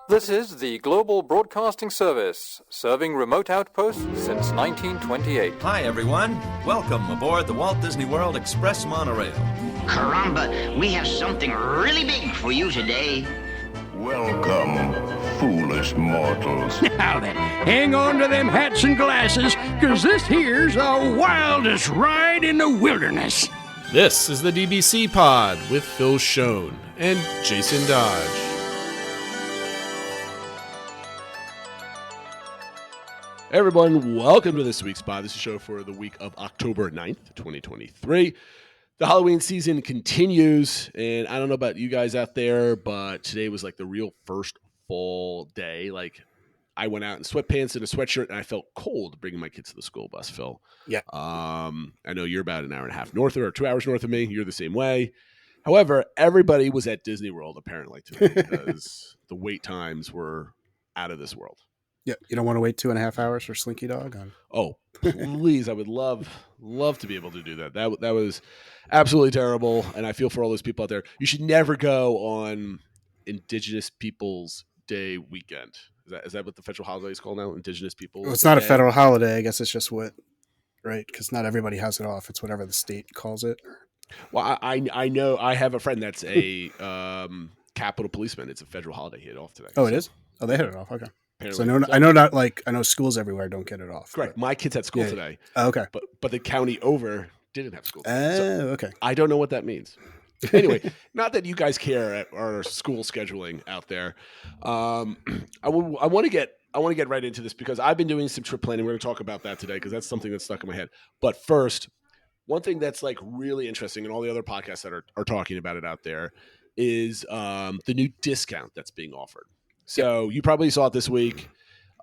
This is the Global Broadcasting Service, serving remote outposts since 1928. Hi, everyone. Welcome aboard the Walt Disney World Express monorail. Caramba, we have something really big for you today. Welcome, foolish mortals. Now then, hang on to them hats and glasses, because this here's the wildest ride in the wilderness. This is the DBC Pod with Phil Schoen and Jason Dodge. Hey everyone, welcome to this week's pod. This is a show for the week of October 9th, 2023. The Halloween season continues, and I don't know about you guys out there, but today was like the real first full day. Like, I went out in sweatpants and a sweatshirt, and I felt cold bringing my kids to the school bus, Phil. Yeah. I know you're about an hour and a half north or 2 hours north of me. You're the same way. However, everybody was at Disney World apparently today because the wait times were out of this world. Yeah, you don't want to wait 2.5 hours for Slinky Dog? Oh, please. I would love to be able to do that. That was absolutely terrible. And I feel for all those people out there. You should never go on Indigenous Peoples Day weekend. Is that what the federal holiday is called now? Indigenous Peoples Well, it's not Day? a federal holiday. I guess it's just what, right? Because not everybody has it off. It's whatever the state calls it. Well, I know I have a friend that's a Capitol policeman. It's a federal holiday. He had off today. Oh, it is? Oh, they had it off. Okay. So Apparently. I know schools everywhere don't get it off. Correct. My kids had school Yeah. today. Oh, okay. But the county over didn't have school today. So Okay. I don't know what that means. Anyway, not that you guys care at our school scheduling out there. I want to get right into this because I've been doing some trip planning. We're going to talk about that today because that's something that's stuck in my head. But first, one thing that's like really interesting, and all the other podcasts that are talking about it out there, is the new discount that's being offered. So you probably saw it this week.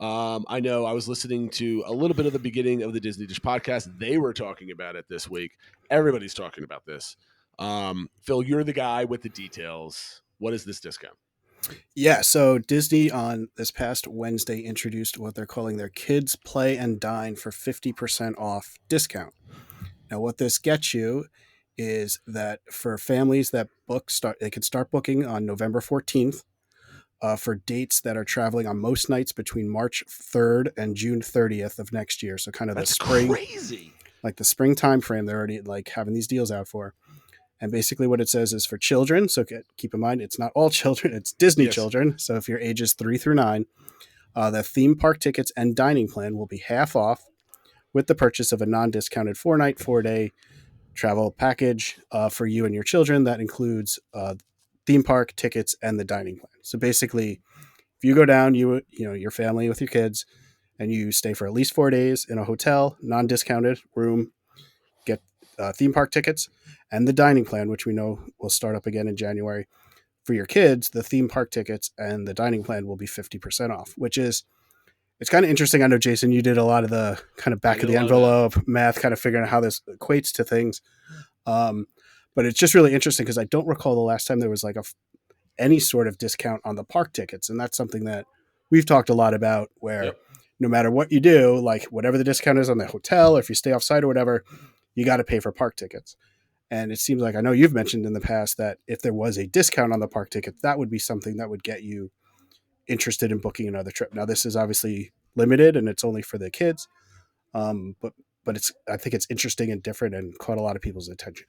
I know I was listening to a little bit of the beginning of the Disney Dish podcast. They were talking about it this week. Everybody's talking about this. Phil, you're the guy with the details. What is this discount? Yeah, so Disney on this past Wednesday introduced what they're calling their Kids Play and Dine for 50% off discount. Now, what this gets you is that for families that they can start booking on November 14th for dates that are traveling on most nights between March 3rd and June 30th of next year. So kind of That's the spring, crazy. like the spring time frame. They're already like having these deals out for. And basically what it says is for children. So keep in mind, it's not all children, it's Disney children. So if your ages 3 through 9, the theme park tickets and dining plan will be half off with the purchase of a non-discounted 4-night, 4-day travel package for you and your children. That includes theme park tickets and the dining plan. So basically, if you go down, your family with your kids, and you stay for at least 4 days in a hotel, non-discounted room, get theme park tickets and the dining plan, which we know will start up again in January. For your kids, the theme park tickets and the dining plan will be 50% off, which is, it's kind of interesting. I know, Jason, you did a lot of the kind of back of the envelope math, kind of figuring out how this equates to things. But it's just really interesting because I don't recall the last time there was like any sort of discount on the park tickets. And that's something that we've talked a lot about where no matter what you do, like whatever the discount is on the hotel, or if you stay off site or whatever, you got to pay for park tickets. And it seems like, I know you've mentioned in the past that if there was a discount on the park tickets, that would be something that would get you interested in booking another trip. Now, this is obviously limited and it's only for the kids. But I think it's interesting and different and caught a lot of people's attention.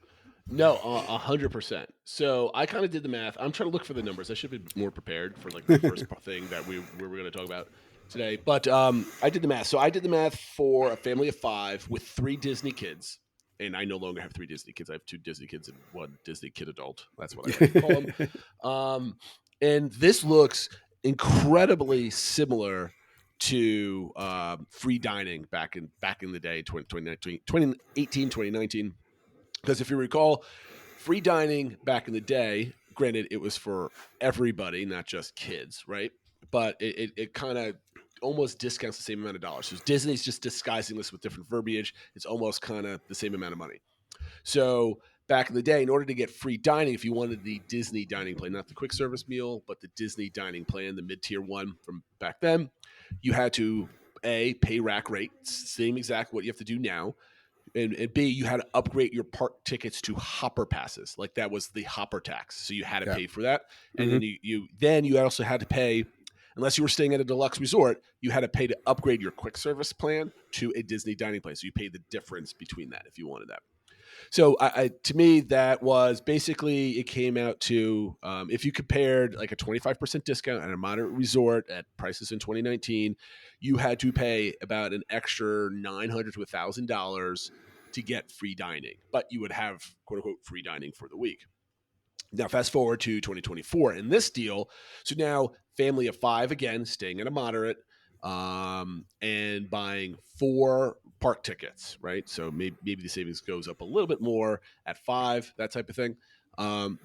No, 100%. So I kind of did the math. I'm trying to look for the numbers. I should be more prepared for like the first thing that we were going to talk about today. But I did the math. So I did the math for a family of 5 with 3 Disney kids. And I no longer have 3 Disney kids. I have 2 Disney kids and 1 Disney kid adult. That's what I like to call them. And this looks incredibly similar to free dining back in the day, 2018, 2019. Because if you recall, free dining back in the day, granted, it was for everybody, not just kids, right? But it kind of almost discounts the same amount of dollars. So Disney's just disguising this with different verbiage. It's almost kind of the same amount of money. So back in the day, in order to get free dining, if you wanted the Disney dining plan, not the quick service meal, but the Disney dining plan, the mid-tier one from back then, you had to, A, pay rack rate, same exact what you have to do now, and B, you had to upgrade your park tickets to hopper passes. Like that was the hopper tax. So you had to pay for that. And then you also had to pay unless you were staying at a deluxe resort, you had to pay to upgrade your quick service plan to a Disney dining plan. So you paid the difference between that if you wanted that. So to me, that was basically, it came out to, if you compared like a 25% discount at a moderate resort at prices in 2019, you had to pay about an extra $900 to $1,000 to get free dining, but you would have quote unquote free dining for the week. Now, fast forward to 2024 in this deal. So now family of 5, again, staying at a moderate, and buying 4 park tickets, right? So maybe the savings goes up a little bit more at 5, that type of thing.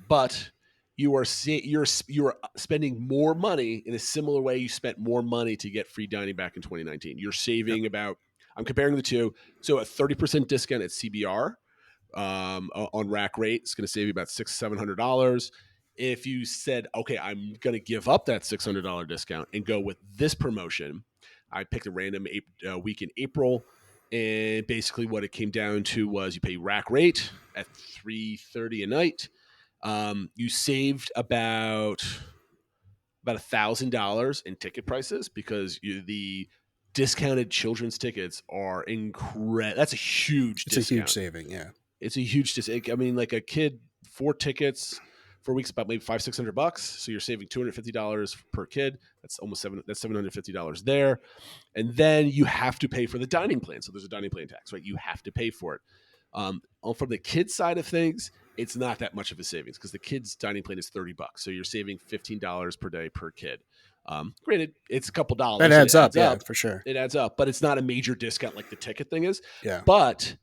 But you are spending more money in a similar way you spent more money to get free dining back in 2019. You're saving about, I'm comparing the two, so a 30% discount at CBR on rack rate is going to save you about $600-$700. If you said, okay, I'm going to give up that $600 discount and go with this promotion, I picked a random week in April, and basically what it came down to was you pay rack rate at $330 a night. You saved about $1,000 in ticket prices because the discounted children's tickets are incredible. That's a huge discount. It's a huge saving, yeah. It's a huge discount. I mean, like a kid, 4 tickets for weeks, about maybe $500-$600. So you're saving $250 per kid. That's almost that's $750 there. And then you have to pay for the dining plan. So there's a dining plan tax, right? You have to pay for it. From the kids side of things, it's not that much of a savings because the kids' dining plan is $30. So you're saving $15 per day per kid. Granted, it's a couple dollars. That adds up, yeah, for sure. It adds up, but it's not a major discount like the ticket thing is. Yeah. But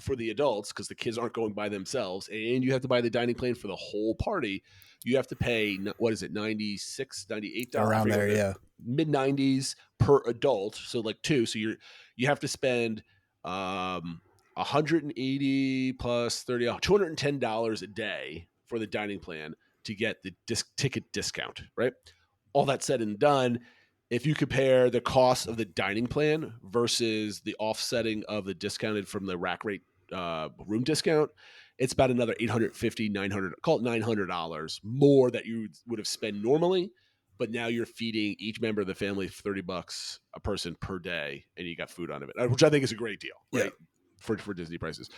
for the adults, because the kids aren't going by themselves, and you have to buy the dining plan for the whole party, you have to pay, what is it, $96, $98? Around there, yeah. Mid-90s per adult, so like 2. So you have to spend $180 plus $30, $210 a day for the dining plan to get the ticket discount, right? All that said and done, if you compare the cost of the dining plan versus the offsetting of the discounted from the rack rate room discount, it's about another $850, $900, call it $900 more that you would have spent normally. But now you're feeding each member of the family $30 a person per day, and you got food out of it, which I think is a great deal, right? Yeah. For Disney prices.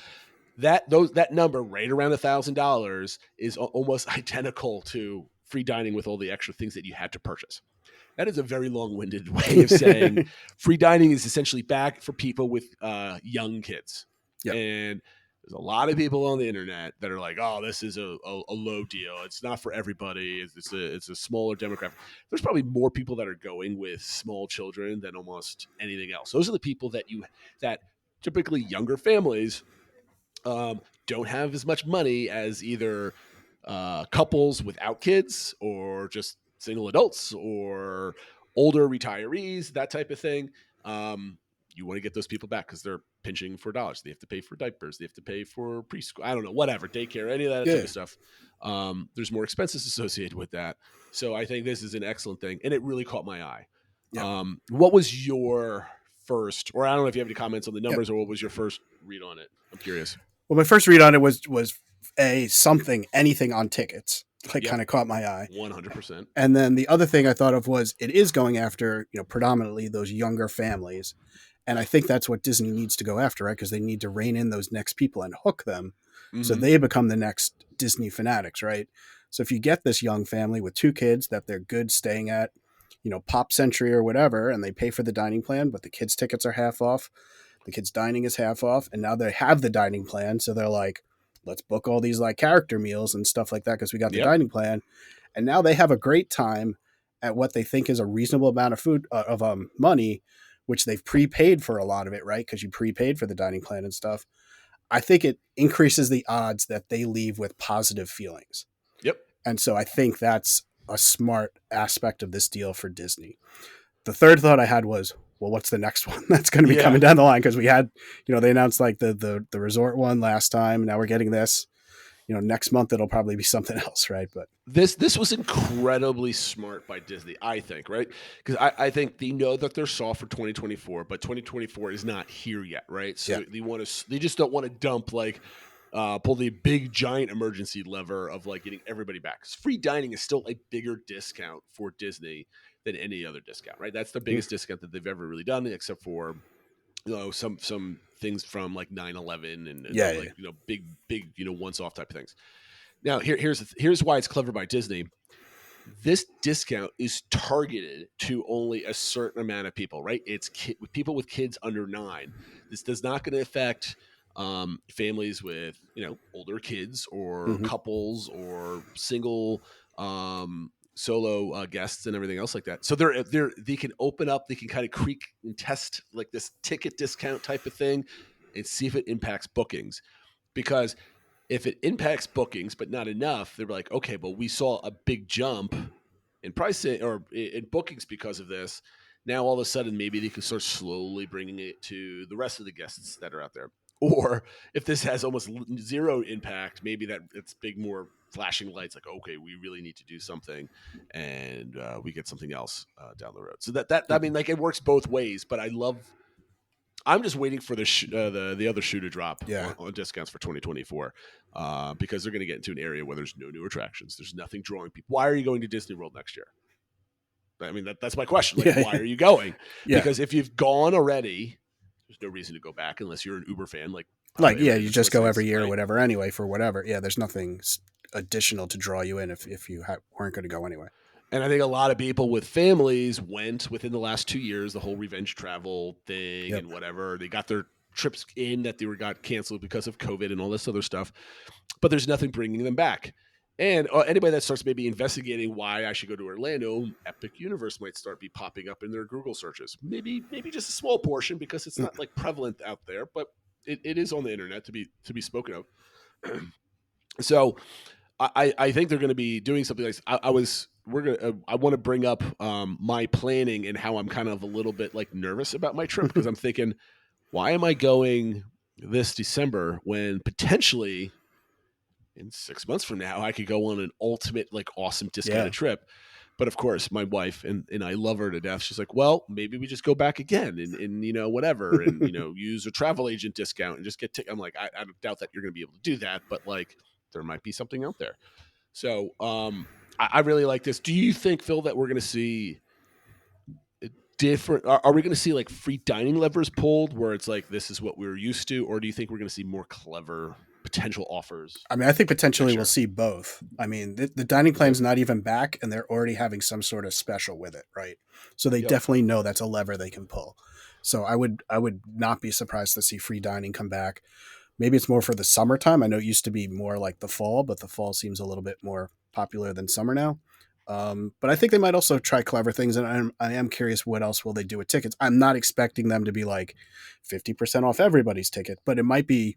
That number right around $1,000 is almost identical to free dining with all the extra things that you had to purchase. That is a very long-winded way of saying free dining is essentially back for people with young kids. Yep. And there's a lot of people on the internet that are like, oh, this is a low deal. It's not for everybody. It's a smaller demographic. There's probably more people that are going with small children than almost anything else. Those are the people that typically younger families don't have as much money as either couples without kids or just single adults or older retirees, that type of thing. You want to get those people back because they're pinching for dollars. They have to pay for diapers. They have to pay for preschool. I don't know, whatever, daycare, any of that type of stuff. There's more expenses associated with that. So I think this is an excellent thing. And it really caught my eye. Yeah. What was your first, or I don't know if you have any comments on the numbers or what was your first read on it? I'm curious. Well, my first read on it was anything on tickets, kind of caught my eye. 100%. And then the other thing I thought of was it is going after, predominantly those younger families. And I think that's what Disney needs to go after, right? Because they need to rein in those next people and hook them so they become the next Disney fanatics, right? So if you get this young family with 2 kids that they're good staying at, Pop Century or whatever, and they pay for the dining plan, but the kids' tickets are half off, the kids' dining is half off, and now they have the dining plan. So they're like, let's book all these like character meals and stuff like that because we got the dining plan. And now they have a great time at what they think is a reasonable amount of food money, which they've prepaid for a lot of it, right? Because you prepaid for the dining plan and stuff. I think it increases the odds that they leave with positive feelings. Yep. And so I think that's a smart aspect of this deal for Disney. The third thought I had was, well, what's the next one that's going to be coming down the line? Because we had, they announced like the resort one last time. Now we're getting this. Next month it'll probably be something else, right? But this was incredibly smart by Disney, I think, right? Because I think they know that they're soft for 2024, but 2024 is not here yet, right? So they just don't want to dump like pull the big giant emergency lever of like getting everybody back. 'Cause free dining is still a bigger discount for Disney than any other discount, right? That's the biggest discount that they've ever really done, except for some things from like 9/11 and like big once off type of things. Now here's why it's clever by Disney. This discount is targeted to only a certain amount of people, right? It's people with kids under 9. This does not going to affect families with older kids or couples or single solo guests and everything else like that. So they can open up, they can kind of creak and test like this ticket discount type of thing and see if it impacts bookings. Because if it impacts bookings but not enough, they're like, okay, but we saw a big jump in pricing or in bookings because of this. Now all of a sudden maybe they can start slowly bringing it to the rest of the guests that are out there. Or if this has almost zero impact, maybe that it's big more flashing lights like, okay, we really need to do something, and we get something else down the road. So that I mean, like it works both ways. But I'm just waiting for the other shoe to drop on discounts for 2024 because they're going to get into an area where there's no new attractions. There's nothing drawing people. Why are you going to Disney World next year? I mean, that's my question. Like, why are you going? Because if you've gone already, there's no reason to go back unless you're an Uber fan. You just go every year or whatever anyway for whatever. Yeah, there's nothing additional to draw you in if you weren't going to go anyway. And I think a lot of people with families went within the last 2 years, the whole revenge travel thing and whatever. They got their trips in that got canceled because of COVID and all this other stuff. But there's nothing bringing them back. And anybody that starts maybe investigating why I should go to Orlando, Epic Universe might start be popping up in their Google searches. Maybe just a small portion because it's not like prevalent out there, but it is on the internet to be spoken of. So I think they're going to be doing something like I want to bring up my planning and how I'm kind of a little bit like nervous about my trip because I'm thinking, why am I going this December when potentially in 6 months from now I could go on an ultimate like awesome discounted trip? But of course, my wife and I love her to death. She's like, well, maybe we just go back again and whatever and use a travel agent discount and just get. I'm like, I doubt that you're going to be able to do that, but like there might be something out there. So I really like this. Do you think, Phil, that we're going to see different? Are we going to see like free dining levers pulled where it's like this is what we're used to, or do you think we're going to see more clever potential offers? I mean, I think potentially we'll see both. I mean, the dining plan's not even back, and they're already having some sort of special with it, right? So they definitely know that's a lever they can pull. So I would not be surprised to see free dining come back. Maybe it's more for the summertime. I know it used to be more like the fall, but the fall seems a little bit more popular than summer now. But I think they might also try clever things, and I am curious what else will they do with tickets. I'm not expecting them to be like 50% off everybody's ticket, but it might be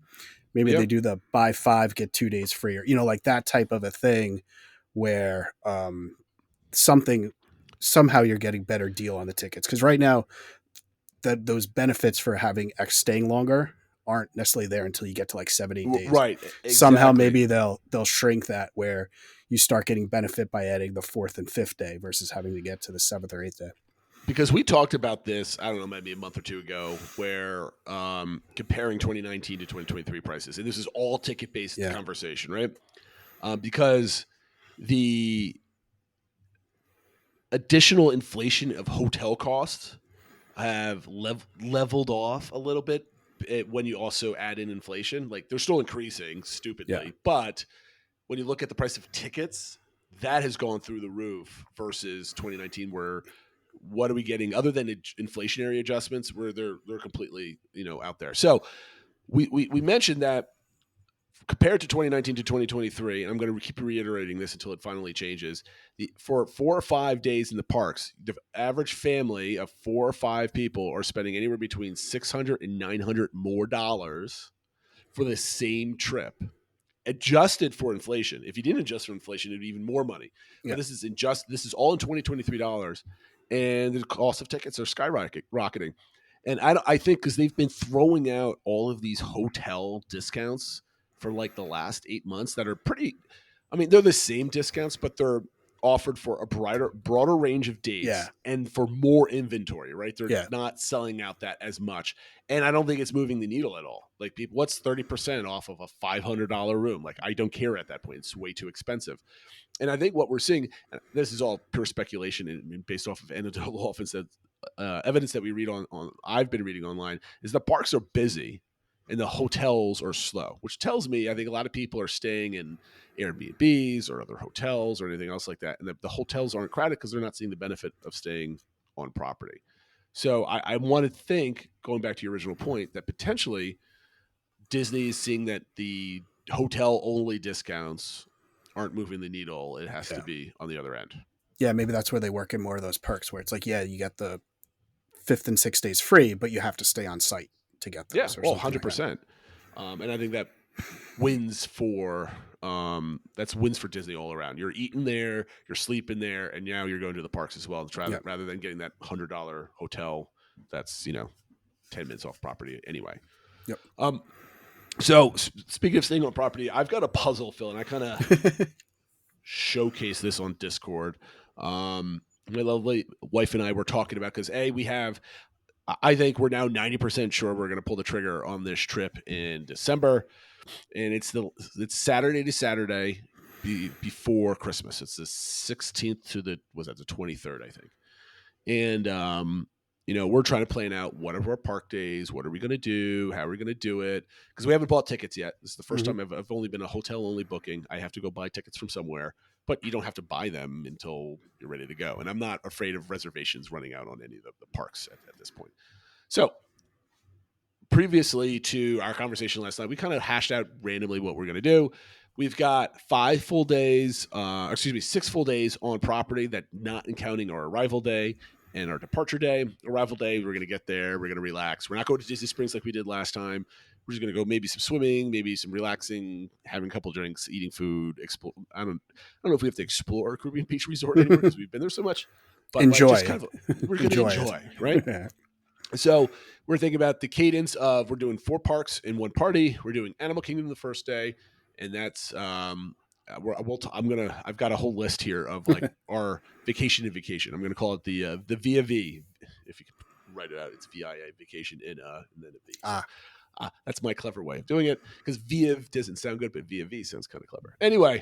maybe they do the buy 5 get 2 days free, or like that type of a thing where somehow you're getting better deal on the tickets, because right now those benefits for having staying longer aren't necessarily there until you get to like 7-8 days. Right. Exactly. Somehow maybe they'll shrink that where you start getting benefit by adding the 4th and 5th day versus having to get to the 7th or 8th day. Because we talked about this, I don't know, maybe a month or two ago, where comparing 2019 to 2023 prices, and this is all ticket-based conversation, right? Because the additional inflation of hotel costs have leveled off a little bit when you also add in inflation. Like they're still increasing stupidly, but when you look at the price of tickets, that has gone through the roof versus 2019, where what are we getting other than inflationary adjustments where they're completely, out there. So we mentioned that compared to 2019 to 2023, and I'm going to keep reiterating this until it finally changes. For 4 or 5 days in the parks, the average family of 4 or 5 people are spending anywhere between $600 and $900 more dollars for the same trip, adjusted for inflation. If you didn't adjust for inflation, it'd be even more money. But this is all in 2023 dollars, and the cost of tickets are skyrocketing. And I think because they've been throwing out all of these hotel discounts for like the last 8 months that are pretty, I mean, they're the same discounts, but they're offered for a broader range of days and for more inventory, right? They're not selling out that as much. And I don't think it's moving the needle at all. Like, people, what's 30% off of a $500 room? Like, I don't care at that point. It's way too expensive. And I think what we're seeing, this is all pure speculation and based off of anecdotal evidence that we read on I've been reading online, is the parks are busy and the hotels are slow, which tells me I think a lot of people are staying in Airbnbs or other hotels or anything else like that. And the hotels aren't crowded because they're not seeing the benefit of staying on property. So I want to think, going back to your original point, that potentially Disney is seeing that the hotel only discounts aren't moving the needle. It has to be on the other end. Yeah, maybe that's where they work in more of those perks where it's like, you get the 5th and 6 days free, but you have to stay on site to get those. Yeah, 100%. And I think that wins for wins for Disney all around. You're eating there, you're sleeping there, and now you're going to the parks as well. Rather than getting that $100 hotel that's 10 minutes off property anyway. Yep. So speaking of staying on property, I've got a puzzle, Phil, and I kind of showcase this on Discord. My lovely wife and I were talking about, because I think we're now 90% sure we're going to pull the trigger on this trip in December, and it's Saturday to Saturday before Christmas. It's the 16th to the 23rd, I think. And we're trying to plan out what are our park days, what are we going to do, how are we going to do it, because we haven't bought tickets yet. This is the first time I've only been a hotel only booking. I have to go buy tickets from somewhere, but you don't have to buy them until you're ready to go. And I'm not afraid of reservations running out on any of the parks at this point. So previously to our conversation last night, we kind of hashed out randomly what we're going to do. We've got 6 full days on property, that not counting our arrival day and our departure day. Arrival day, we're going to get there, we're going to relax. We're not going to Disney Springs like we did last time. We're just going to go maybe some swimming, maybe some relaxing, having a couple drinks, eating food. I don't know if we have to explore Caribbean Beach Resort anymore because we've been there so much. But enjoy. We're going to enjoy, right? Yeah. So we're thinking about the cadence of, we're doing 4 parks in one party. We're doing Animal Kingdom the first day, and that's I've got a whole list here of like our vacation. I'm going to call it the Via V, if you can write it out. It's VIA, vacation in and then a V. That's my clever way of doing it, because Via doesn't sound good, but Via V sounds kind of clever. Anyway,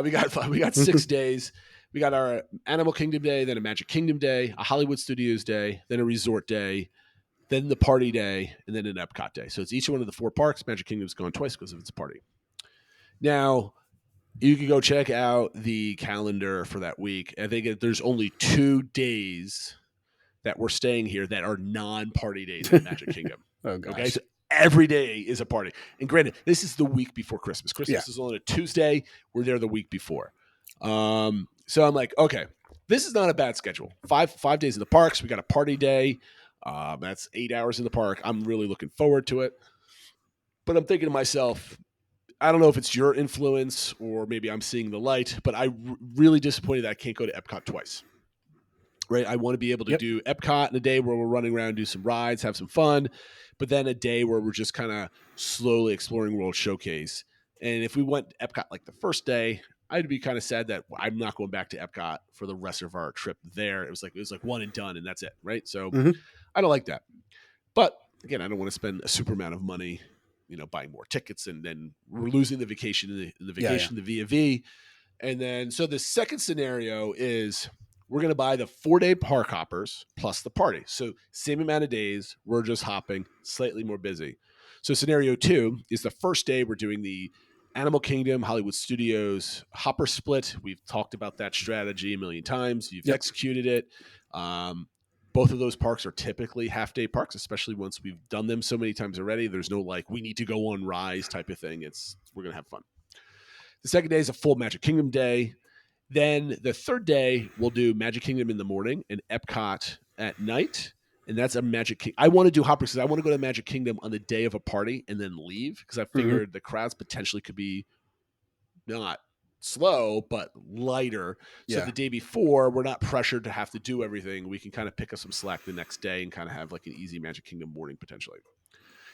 we got 6 days. We got our Animal Kingdom day, then a Magic Kingdom day, a Hollywood Studios day, then a resort day, then the party day, and then an Epcot day. So it's each one of the 4 parks. Magic Kingdom's gone twice because of its party. Now, you can go check out the calendar for that week. I think there's only 2 days that we're staying here that are non-party days at Magic Kingdom. Oh, gosh. Okay, so every day is a party. And granted, this is the week before Christmas. Christmas is on a Tuesday. We're there the week before. So I'm like, okay, this is not a bad schedule. 5 days in the parks. We got a party day. That's 8 hours in the park. I'm really looking forward to it. But I'm thinking to myself, I don't know if it's your influence or maybe I'm seeing the light, but I'm really disappointed that I can't go to Epcot twice. Right? I want to be able to do Epcot in a day where we're running around, do some rides, have some fun, but then a day where we're just kind of slowly exploring World Showcase. And if we went to Epcot like the first day, I'd be kind of sad that I'm not going back to Epcot for the rest of our trip there. It was like one and done, and that's it, right? So I don't like that. But again, I don't want to spend a super amount of money, buying more tickets, and then we're losing the vacation, the Via V. And then, so the second scenario is we're going to buy the 4-day park hoppers plus the party. So same amount of days, we're just hopping, slightly more busy. So scenario 2 is the first day we're doing the Animal Kingdom, Hollywood Studios hopper split. We've talked about that strategy a million times. You've executed it. Both of those parks are typically half-day parks, especially once we've done them so many times already. There's no we need to go on Rise type of thing. We're going to have fun. The second day is a full Magic Kingdom day. Then the third day, we'll do Magic Kingdom in the morning and Epcot at night. And that's a Magic Kingdom. I want to do hoppers because I want to go to Magic Kingdom on the day of a party and then leave, because I figured the crowds potentially could be not slow, but lighter. So the day before, we're not pressured to have to do everything. We can kind of pick up some slack the next day and kind of have like an easy Magic Kingdom morning potentially.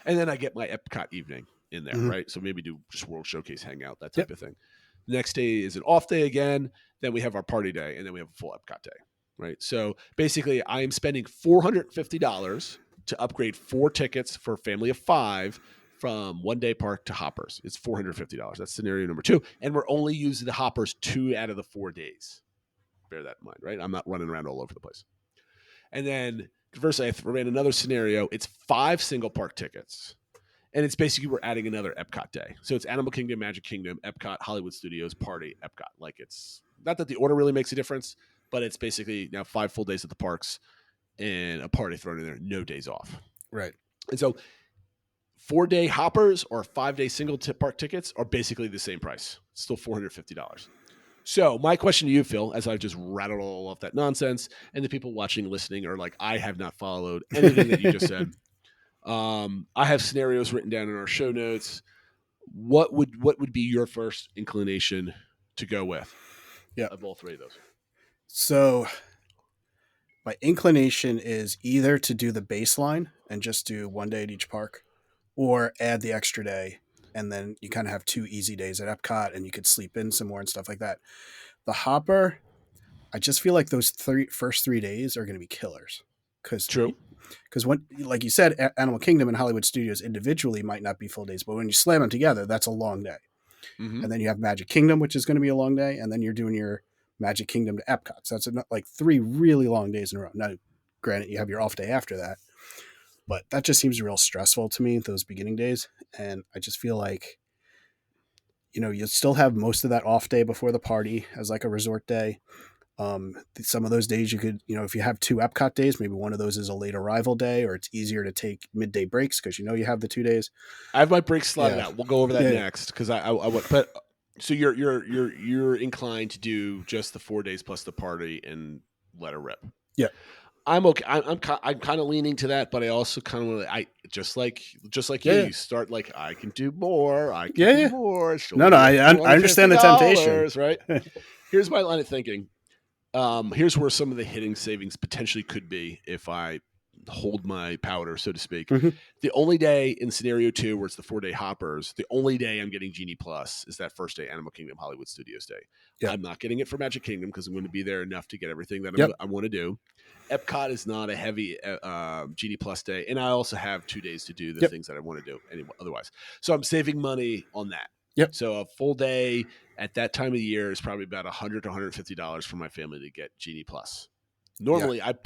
And then I get my Epcot evening in there, right? So maybe do just World Showcase hangout, that type of thing. The next day is an off day again. then we have our party day, and then we have a full Epcot day, right? So basically, I am spending $450 to upgrade 4 tickets for a family of 5 from one day park to Hoppers. It's $450. That's scenario number 2, and we're only using the Hoppers 2 out of the 4 days. Bear that in mind, right? I'm not running around all over the place. And then conversely, I ran another scenario. It's 5 single park tickets. And it's basically we're adding another Epcot day. So it's Animal Kingdom, Magic Kingdom, Epcot, Hollywood Studios, Party, Epcot. Like it's not that the order really makes a difference, but it's basically now 5 full days at the parks and a party thrown in there, no days off. Right. And so 4-day Hoppers or 5-day single park tickets are basically the same price. It's still $450. So my question to you, Phil, as I've just rattled all off that nonsense, and the people watching, listening are like, I have not followed anything that you just said. I have scenarios written down in our show notes. What would be your first inclination to go with? Yeah, of all 3 of those. So my inclination is either to do the baseline and just do 1 day at each park, or add the extra day, and then you kind of have 2 easy days at Epcot, and you could sleep in some more and stuff like that. The Hopper, I just feel like those first 3 days are going to be killers. True. Because when, like you said, Animal Kingdom and Hollywood Studios individually might not be full days, but when you slam them together, that's a long day. Mm-hmm. And then you have Magic Kingdom, which is going to be a long day, and then you're doing your Magic Kingdom to Epcot. So that's like 3 really long days in a row. Now, granted, you have your off day after that, but that just seems real stressful to me, those beginning days. And I just feel like, you'll still have most of that off day before the party as like a resort day. Some of those days you could, if you have 2 Epcot days, maybe one of those is a late arrival day, or it's easier to take midday breaks because you have the 2 days. I have my breaks slotted out. We'll go over that next because I would. But so you're inclined to do just the 4 days plus the party and let it rip. Yeah, I'm okay. I'm kind of leaning to that, but I also kind of just like you start like I can do more. I can do more. No, I understand the temptation. Right. Here's my line of thinking. Here's where some of the hitting savings potentially could be if I hold my powder, so to speak. Mm-hmm. The only day in scenario 2 where it's the 4-day Hoppers, the only day I'm getting Genie Plus is that first day Animal Kingdom Hollywood Studios day. Yep. I'm not getting it for Magic Kingdom because I'm going to be there enough to get everything that I want to do. Epcot is not a heavy Genie Plus day, and I also have 2 days to do the things that I want to do otherwise. So I'm saving money on that. Yep. So a full day at that time of the year is probably about $100 to $150 for my family to get Genie Plus. Normally, I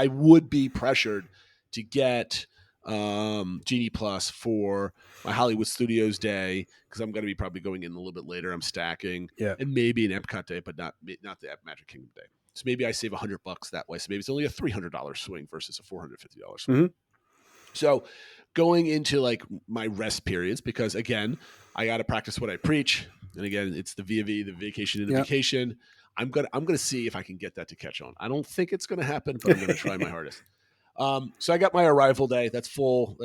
would be pressured to get Genie Plus for my Hollywood Studios day because I'm going to be probably going in a little bit later. I'm stacking, and maybe an Epcot day, but not the Magic Kingdom day. So maybe I save $100 that way. So maybe it's only a $300 swing versus a $450 swing. Mm-hmm. So going into like my rest periods, because again, I got to practice what I preach. And again, it's the V, the vacation and the vacation. I'm gonna see if I can get that to catch on. I don't think it's gonna happen, but I'm gonna try my hardest. So I got my arrival day. That's full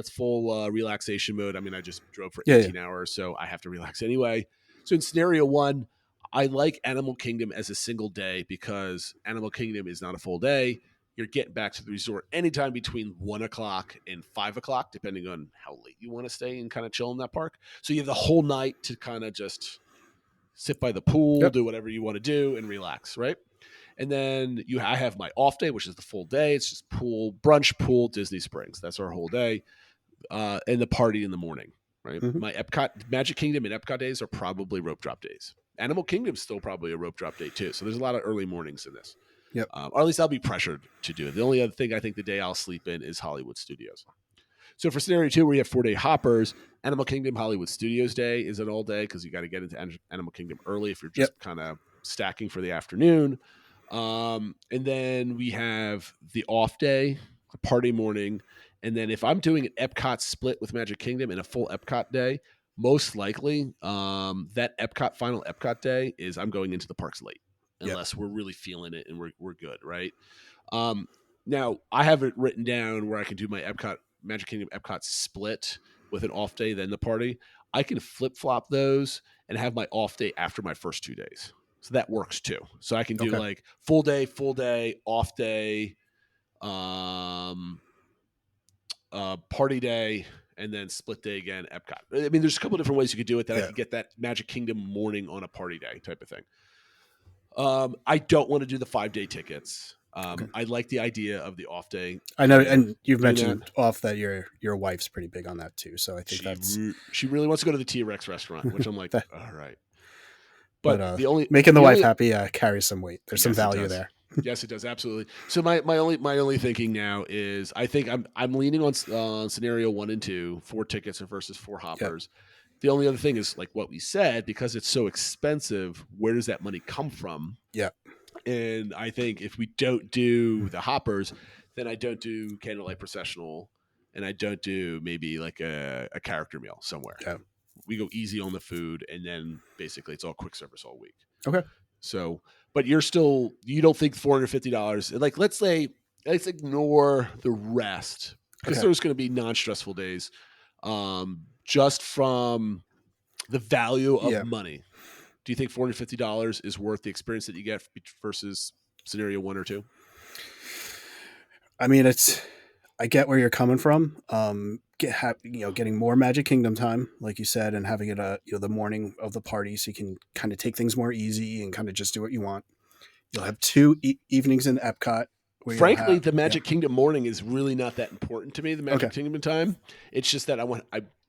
relaxation mode. I mean, I just drove for 18 hours, so I have to relax anyway. So in scenario 1, I like Animal Kingdom as a single day because Animal Kingdom is not a full day. You're getting back to the resort anytime between 1 o'clock and 5 o'clock, depending on how late you want to stay and kind of chill in that park. So you have the whole night to kind of just sit by the pool, do whatever you want to do, and relax, right? And then I have my off day, which is the full day. It's just brunch, pool, Disney Springs. That's our whole day. And the party in the morning, right? Mm-hmm. My Magic Kingdom and Epcot days are probably rope drop days. Animal Kingdom's still probably a rope drop day too. So there's a lot of early mornings in this. Yep. Or at least I'll be pressured to do it. The only other thing I think the day I'll sleep in is Hollywood Studios. So for scenario 2, where you have 4-day Hoppers, Animal Kingdom Hollywood Studios day is an all day because you got to get into Animal Kingdom early if you're just kind of stacking for the afternoon. And then we have the off day, a party morning. And then if I'm doing an Epcot split with Magic Kingdom and a full Epcot day, most likely that final Epcot day is I'm going into the parks late unless we're really feeling it and we're good, right? Now, I have it written down where I can do my Magic Kingdom Epcot split with an off day, then the party. I can flip-flop those and have my off day after my first 2 days. So that works too. So I can do like full day, off day, party day, and then split day again, Epcot. I mean, there's a couple different ways you could do it that I could get that Magic Kingdom morning on a party day type of thing. I don't want to do the 5-day tickets. I like the idea of the off day. I know, and you've doing mentioned off that your wife's pretty big on that too. So I think she really wants to go to the T-Rex restaurant, which I'm like, all right. But the only making the wife happy carries some weight. There's some value there. Yes, it does, absolutely. So my only thinking now is I think I'm leaning on scenario 1 and 2, 4 tickets versus 4 hoppers. Yep. The only other thing is like what we said, because it's so expensive, where does that money come from? Yeah. And I think if we don't do the hoppers, then I don't do Candlelight Processional, and I don't do maybe like a character meal somewhere. Yeah. We go easy on the food, and then basically it's all quick service all week. Okay. So, but you don't think $450? Like, let's ignore the rest, because there's going to be non-stressful days, just from the value of money. Do you think $450 is worth the experience that you get versus scenario 1 or 2? I mean, I get where you're coming from. Getting more Magic Kingdom time, like you said, and having it the morning of the party, so you can kind of take things more easy and kind of just do what you want. You'll have 2 evenings in Epcot. Frankly, the Magic Kingdom morning is really not that important to me. The Magic Kingdom time, it's just that I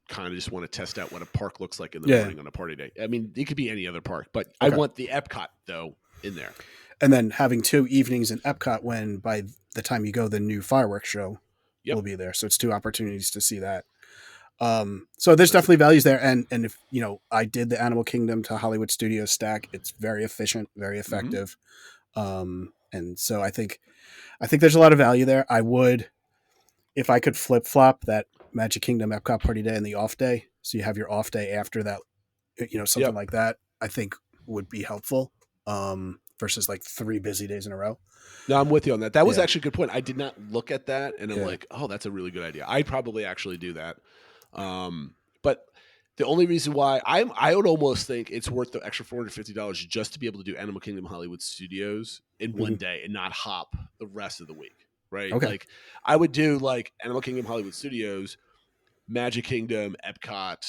kind of just want to test out what a park looks like in the morning on a party day. I mean, it could be any other park, but I want the Epcot though in there. And then having 2 evenings in Epcot, when by the time you go, the new fireworks show will be there. So it's 2 opportunities to see that. So there's definitely values there. And if, I did the Animal Kingdom to Hollywood Studios stack, it's very efficient, very effective. And so I think there's a lot of value there. I would, if I could flip flop that Magic Kingdom Epcot party day and the off day, so you have your off day after that, something like that, I think would be helpful. Versus like 3 busy days in a row. No, I'm with you on that. That was actually a good point. I did not look at that, and I'm like, oh, that's a really good idea. I'd probably actually do that. But the only reason why I would almost think it's worth the extra $450 just to be able to do Animal Kingdom Hollywood Studios in one day and not hop the rest of the week, right? Okay. Like I would do like Animal Kingdom Hollywood Studios, Magic Kingdom, Epcot,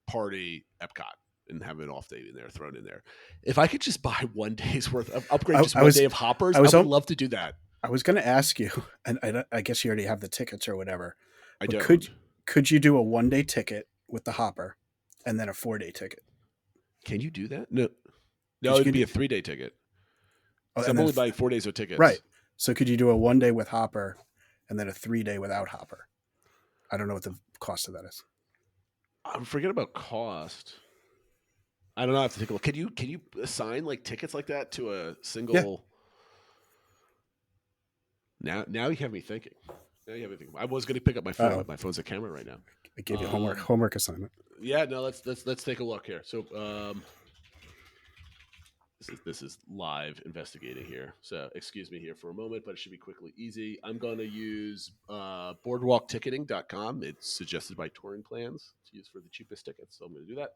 party, Epcot, and have an off day in there, thrown in there. If I could just buy 1 day's worth of upgrade, just one day of hoppers, I would love to do that. I was going to ask you, and I guess you already have the tickets or whatever. I don't. Could you do a 1 day ticket with the hopper and then a 4-day ticket? Can you do that? No, it'd be a 3-day ticket. Oh, I'm only buying 4 days of tickets. Right. So could you do a 1 day with hopper and then a 3-day without hopper? I don't know what the cost of that is. I'm forgetting about cost. I don't know. I have to take a look. Can you assign like tickets like that to a single? Yeah. Now you have me thinking. I was going to pick up my phone, but my phone's a camera right now. I gave you homework assignment. Yeah. No. Let's take a look here. So this is live investigating here. So excuse me here for a moment, but it should be quickly easy. I'm going to use boardwalkticketing.com. It's suggested by Touring Plans to use for the cheapest tickets. So I'm going to do that.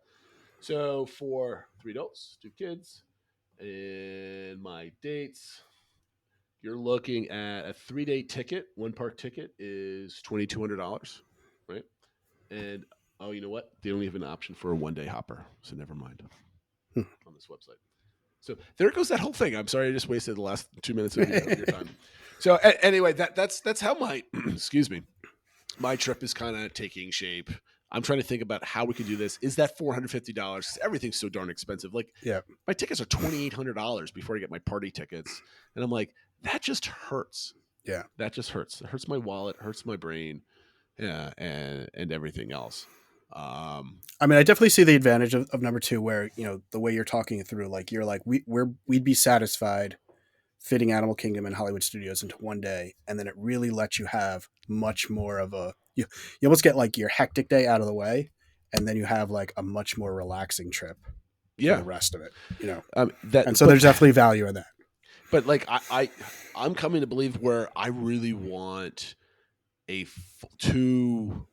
So for 3 adults, 2 kids, and my dates, you're looking at a 3-day ticket. 1 park ticket is $2,200, right? And you know what? They don't even have an option for a 1-day hopper, so never mind on this website. So there goes that whole thing. I'm sorry, I just wasted the last 2 minutes of your time. So anyway, that's how my excuse me, my trip is kind of taking shape. I'm trying to think about how we can do this. Is that $450? Everything's so darn expensive. Like, my tickets are $2,800 before I get my party tickets, and I'm like, that just hurts. Yeah, that just hurts. It hurts my wallet, hurts my brain, and everything else. I mean, I definitely see the advantage of number 2, where the way you're talking it through, like you're like we'd be satisfied fitting Animal Kingdom and Hollywood Studios into 1 day, and then it really lets you have much more of a you almost get like your hectic day out of the way, and then you have like a much more relaxing trip. For the rest of it, and so there's definitely value in that. But like I'm coming to believe where I really want a 2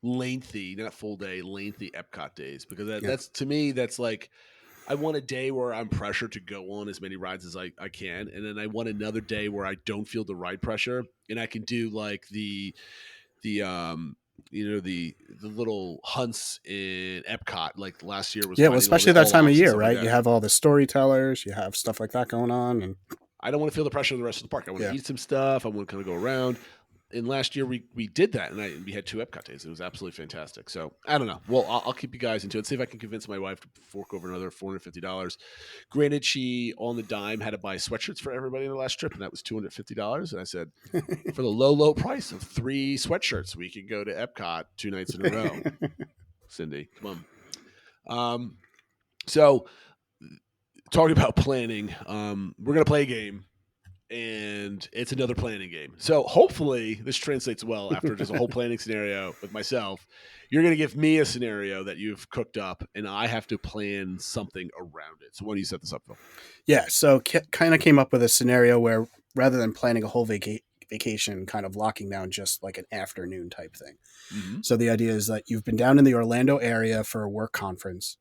lengthy, not full day, lengthy Epcot days, because that's to me that's like. I want a day where I'm pressured to go on as many rides as I can. And then I want another day where I don't feel the ride pressure, and I can do like the the little hunts in Epcot, like last year was. Yeah, well, especially that time of year, like right? that. You have all the storytellers, you have stuff like that going on, and I don't want to feel the pressure of the rest of the park. I want to eat some stuff. I want to kind of go around. And last year we did that, and we had 2 Epcot days. It was absolutely fantastic. So I don't know. Well, I'll keep you guys into it. See if I can convince my wife to fork over another $450. Granted, she on the dime had to buy sweatshirts for everybody in the last trip, and that was $250. And I said, for the low price of 3 sweatshirts, we can go to Epcot 2 nights in a row. Cindy, come on. So talking about planning, we're gonna play a game. And it's another planning game. So hopefully this translates well after just a whole planning scenario with myself. You're going to give me a scenario that you've cooked up, and I have to plan something around it. So why don't you set this up, Phil? yeah. So kind of came up with a scenario where rather than planning a whole vacation, kind of locking down just like an afternoon type thing. Mm-hmm. So the idea is that you've been down in the Orlando area for a work conference,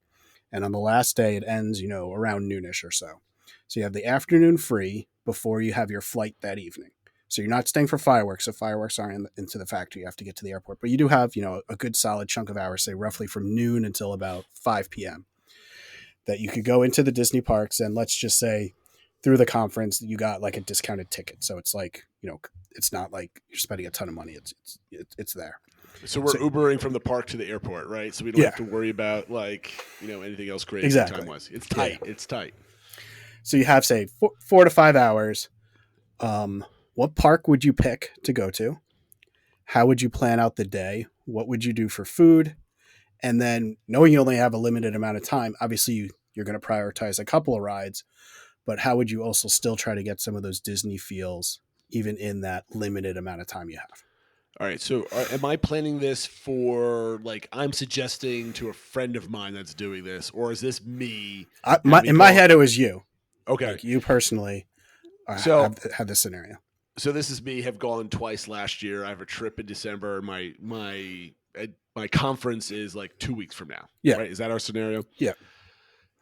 and on the last day it ends, around noonish or so. So you have the afternoon free before you have your flight that evening. So you're not staying for fireworks. So fireworks aren't into the factory. You have to get to the airport. But you do have, a good solid chunk of hours, say roughly from noon until about 5 p.m. that you could go into the Disney parks. And let's just say through the conference, you got like a discounted ticket. So it's like, it's not like you're spending a ton of money. It's there. So we're Ubering from the park to the airport, right? So we don't have to worry about anything else crazy time-wise. It's tight. Yeah. It's tight. So you have, say, 4 to 5 hours. What park would you pick to go to? How would you plan out the day? What would you do for food? And then knowing you only have a limited amount of time, obviously you're going to prioritize a couple of rides, but how would you also still try to get some of those Disney feels even in that limited amount of time you have? All right. So am I planning this for I'm suggesting to a friend of mine that's doing this, or is this me? In my head, it was you. Okay. Like you personally have this scenario. So this is me, have gone twice last year. I have a trip in December. My conference is like 2 weeks from now. Yeah. Right? Is that our scenario? Yeah.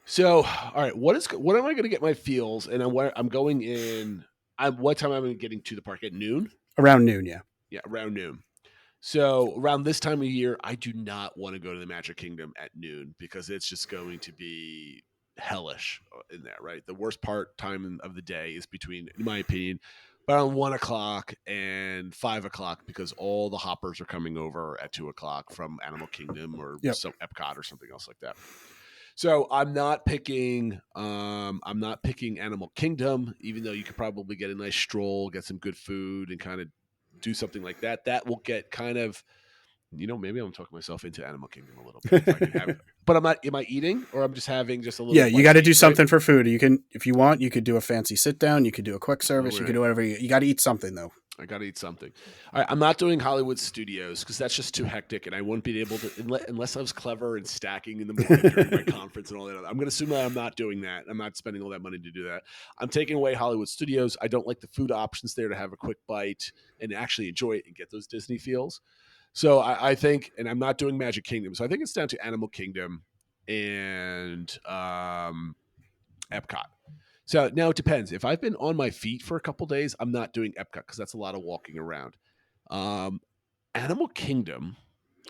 So, all right, what am I going to get my feels? And I'm going in, what time am I getting to the park? At noon? Around noon, yeah. Yeah, around noon. So around this time of year, I do not want to go to the Magic Kingdom at noon because it's just going to be hellish in there, right? The worst time of the day is between, in my opinion, around 1 o'clock and 5 o'clock because all the hoppers are coming over at 2 o'clock from Animal Kingdom or some Epcot or something else like that. So I'm not picking Animal Kingdom, even though you could probably get a nice stroll, get some good food, and kind of do something like that. That will get kind of, maybe I'm talking myself into Animal Kingdom a little bit. If I can have it. But am I eating, or I'm just having just a little? Yeah, you got to do something for food. You can, if you want, you could do a fancy sit down. You could do a quick service. You could do whatever. You got to eat something though. I got to eat something. All right, I'm not doing Hollywood Studios because that's just too hectic, and I wouldn't be able to unless I was clever and stacking in the morning during my conference and all that. I'm going to assume that I'm not doing that. I'm not spending all that money to do that. I'm taking away Hollywood Studios. I don't like the food options there to have a quick bite and actually enjoy it and get those Disney feels. So I think, and I'm not doing Magic Kingdom. So I think it's down to Animal Kingdom and Epcot. So now it depends. If I've been on my feet for a couple days, I'm not doing Epcot because that's a lot of walking around. Animal Kingdom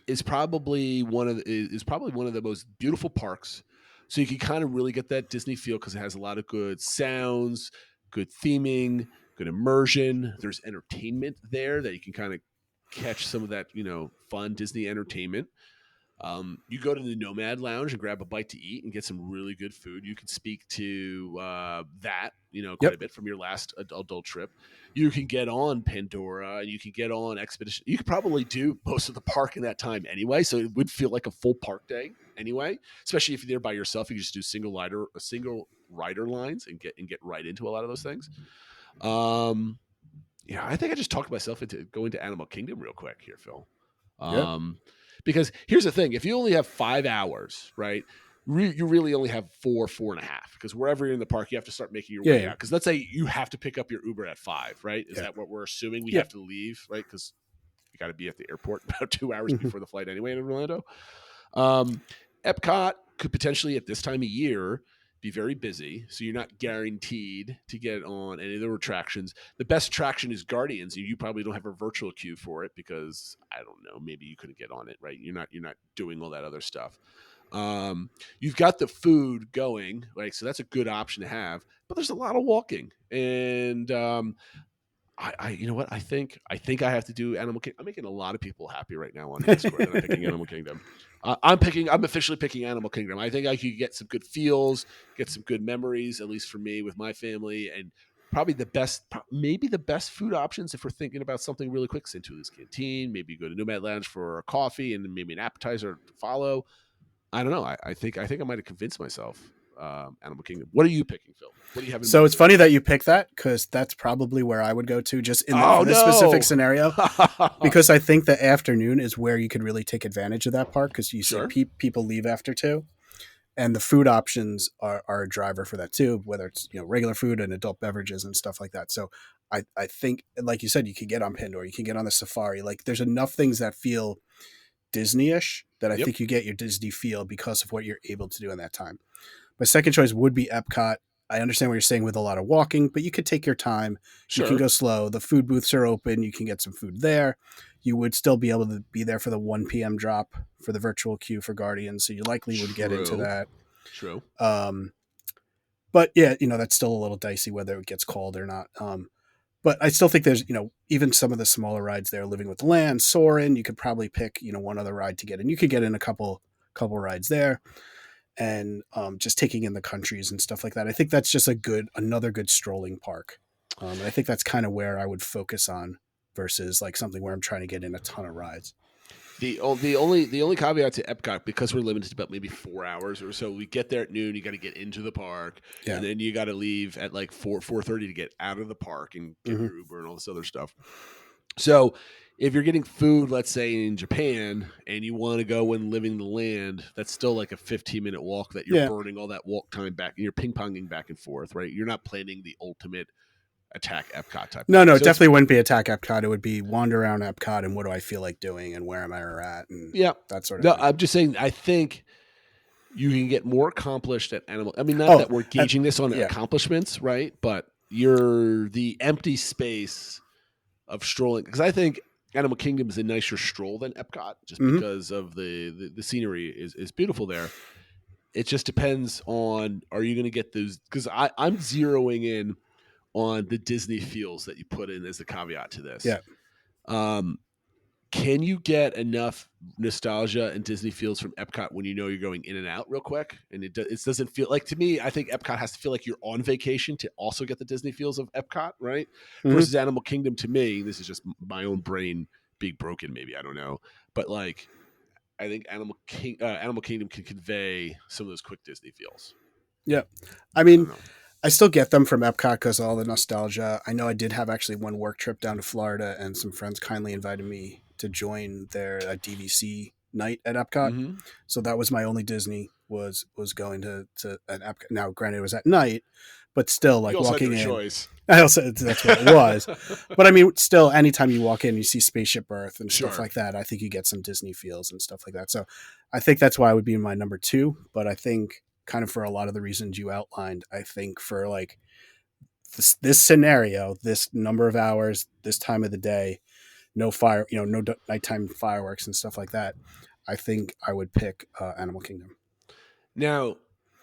is probably one of the most beautiful parks. So you can kind of really get that Disney feel because it has a lot of good sounds, good theming, good immersion. There's entertainment there that you can kind of catch some of that, fun Disney entertainment. You go to the Nomad Lounge and grab a bite to eat and get some really good food. You can speak to that, quite a bit from your last adult trip. You can get on Pandora and you can get on Expedition. You could probably do most of the park in that time anyway, so it would feel like a full park day anyway. Especially if you're there by yourself, you just do single rider lines and get right into a lot of those things. Yeah, I think I just talked myself into going to Animal Kingdom real quick here, Phil. Because here's the thing. If you only have 5 hours, right, you really only have 4.5. Because wherever you're in the park, you have to start making your way out. Because let's say you have to pick up your Uber at 5, right? Is that what we're assuming? We have to leave, right? Because you got to be at the airport about 2 hours before the flight anyway in Orlando. Epcot could potentially, at this time of year, be very busy, so you're not guaranteed to get on any of the attractions. The best attraction is Guardians. You probably don't have a virtual queue for it because I don't know, maybe you couldn't get on it, right? You're not doing all that other stuff. You've got the food going, like, so that's a good option to have, but there's a lot of walking, and you know what? I think I have to do Animal Kingdom. I'm making a lot of people happy right now on Discord that I'm picking Animal Kingdom. I'm officially picking Animal Kingdom. I think I could get some good feels, get some good memories, at least for me with my family, and probably maybe the best food options if we're thinking about something really quick. St. Tullius Canteen, maybe you go to Nomad Lounge for a coffee and maybe an appetizer to follow. I don't know. I think I might have convinced myself. Animal Kingdom. What are you picking, Phil? What do you have? So it's funny that you pick that because that's probably where I would go to just in this specific scenario. Because I think the afternoon is where you could really take advantage of that park because you see people leave after 2, and the food options are a driver for that too. Whether it's regular food and adult beverages and stuff like that. So I think, like you said, you could get on Pandora, you can get on the safari. Like there's enough things that feel Disney-ish that I think you get your Disney feel because of what you're able to do in that time. My second choice would be Epcot. I understand what you're saying with a lot of walking, but you could take your time. Sure. You can go slow. The food booths are open. You can get some food there. You would still be able to be there for the 1 p.m. drop for the virtual queue for Guardians, so you likely would get into that. True. But yeah, that's still a little dicey whether it gets called or not. But I still think there's, even some of the smaller rides there, Living with the Land, Soarin', you could probably pick, one other ride to get in. You could get in a couple rides there. And just taking in the countries and stuff like that. I think that's just another good strolling park. And I think that's kind of where I would focus on versus like something where I'm trying to get in a ton of rides. The only caveat to Epcot, because we're limited to about maybe 4 hours or so, we get there at noon, you got to get into the park, and then you got to leave at like 4:30 to get out of the park and get your Uber and all this other stuff. So if you're getting food, let's say in Japan, and you want to go and Living the Land, that's still like a 15-minute walk that you're burning all that walk time back, and you're ping-ponging back and forth, right? You're not planning the ultimate attack Epcot type. No, it definitely wouldn't be attack Epcot. It would be wander around Epcot and what do I feel like doing and where am I at and that sort of thing. I'm just saying, I think you can get more accomplished at Animal. I mean, not that we're gauging this on accomplishments, right? But you're the empty space of strolling, because I think Animal Kingdom is a nicer stroll than Epcot, just because of the scenery is beautiful there. It just depends on, are you going to get those? Because I'm zeroing in on the Disney feels that you put in as a caveat to this. Yeah. Can you get enough nostalgia and Disney feels from Epcot when you're going in and out real quick? And it doesn't feel like, to me, I think Epcot has to feel like you're on vacation to also get the Disney feels of Epcot, right? Versus Animal Kingdom, to me, this is just my own brain being broken, maybe, I don't know. But like, I think Animal Kingdom can convey some of those quick Disney feels. Yeah. I mean, I still get them from Epcot because of all the nostalgia. I know I did have actually one work trip down to Florida, and some friends kindly invited me to join their DVC night at Epcot. So that was my only Disney was going to an Epcot. Now, granted, it was at night, but still, like walking in. Choice. I also that's what it was. But I mean, still, anytime you walk in, you see Spaceship Earth and stuff like that. I think you get some Disney feels and stuff like that. So I think that's why I would be my number 2. But I think, kind of for a lot of the reasons you outlined, I think for like this scenario, this number of hours, this time of the day, no nighttime fireworks and stuff like that, I think I would pick Animal Kingdom. Now,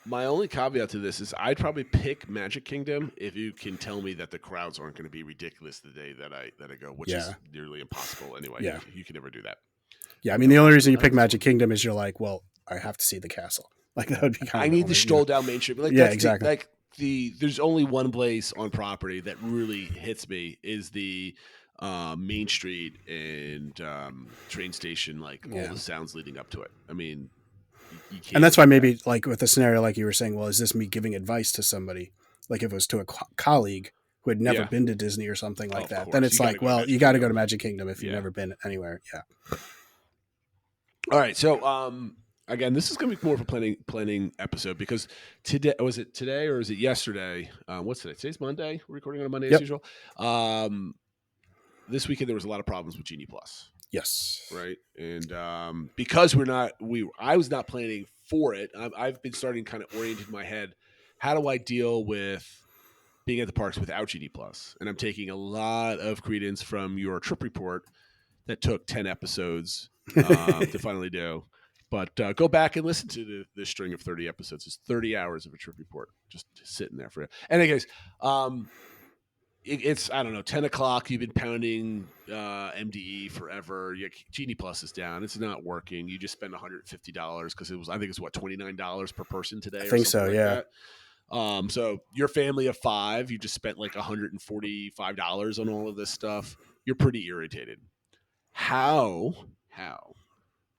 my only caveat to this is I'd probably pick Magic Kingdom if you can tell me that the crowds aren't going to be ridiculous the day that I go, which is nearly impossible anyway. Yeah. You can never do that. Yeah, I mean, the only reason you pick Magic Kingdom is you're like, well, I have to see the castle. Like that would be kind of. I need to stroll down Main Street. Like, exactly. There's only one place on property that really hits me is the Main Street and train station. Like all the sounds leading up to it. I mean, you can't. And that's why maybe like with a scenario like you were saying, well, is this me giving advice to somebody? Like if it was to a colleague who had never been to Disney or something like that, then it's like, well, you got to go to Magic Kingdom if you've never been anywhere. Yeah. All right, so. Again, this is going to be more of a planning episode because today, was it today or is it yesterday? What's today? Today's Monday. We're recording on a Monday as usual. This weekend there was a lot of problems with Genie Plus. Yes. Right, and because I was not planning for it. I've been starting kind of oriented my head how do I deal with being at the parks without Genie Plus? And I'm taking a lot of credence from your trip report that took 10 episodes to finally do. But go back and listen to the string of 30 episodes. It's 30 hours of a trip report just sitting there for you. Anyways, it's, I don't know, 10 o'clock. You've been pounding MDE forever. Your Genie Plus is down. It's not working. You just spend $150 because I think it's what, $29 per person today? I think so, like yeah. that. So your family of 5, you just spent like $145 on all of this stuff. You're pretty irritated. How